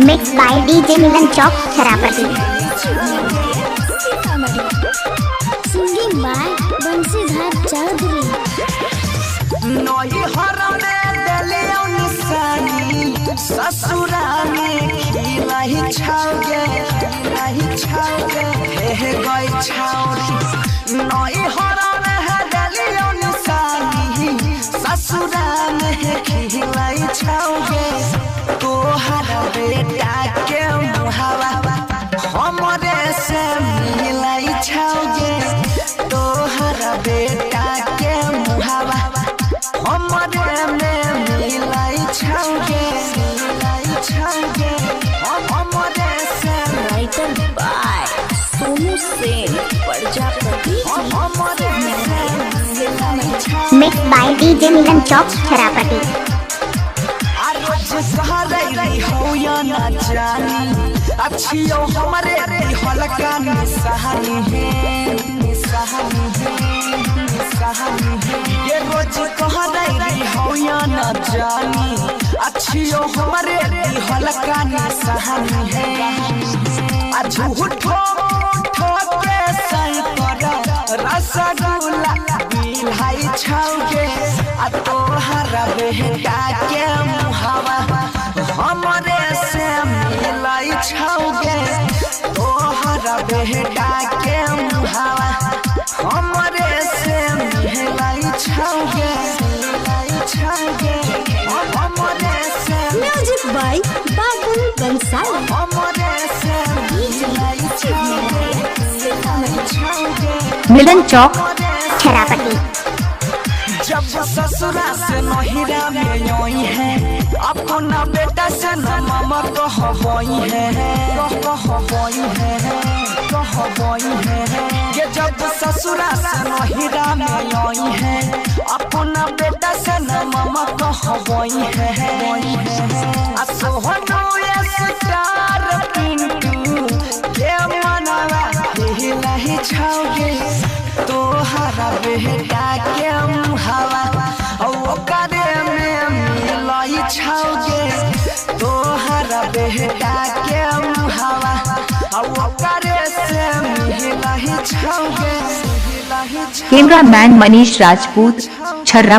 Mix by DJ Milan चौक छरापति। Singing by Bansidhar Chaudhary. ससुरा में खिलाई छाओगे हे गई छाओरी नई हरा में है डलियो निशानी ससुरा में खिलाई छाओगे तोहरा बेटा के मुहावा हमरे से मिलाई छाओगे तोहरा बेटा के मुहावा हमरे में मिलाई छाओगे writer by Sonu Sen Prajapati. Mix by DJ Milan चौक छरापति। अच्छियो हमारे हल्का निशानी है ये रोज कह रही हो या न जानी अच्छियो हमारे हल्का निशानी है झूठो के सही कर रसगुल्ला बिलाई छाओगे तोहरा बेटा के मुहावा हमरे से मिलाई छाओगे तोहरा बेटा के मुहावा हमरे से मिलाई छाओगे हमरे से म्यूजिक बाय बाबुल बंसाली। हमरे से मिलाई छाओगे मिलन चौक छरापति। जब ससुरा से नहिरा में योई है अपना बेटा से न मामा कहबोई है ये जब ससुरा से नहिरा में योई है अपना बेटा से न मामा कहबोई है सोहनो स्टार पिंटू ये मनवा नहीं छाओगे तोहरा बेटा के मुहावा ओकरे में मिलाई छाओगे तोहरा बेटा के मुहावा ओकरे से मिलाई छाओगे। कैमरामैन मनीष राजपूत छर्रा।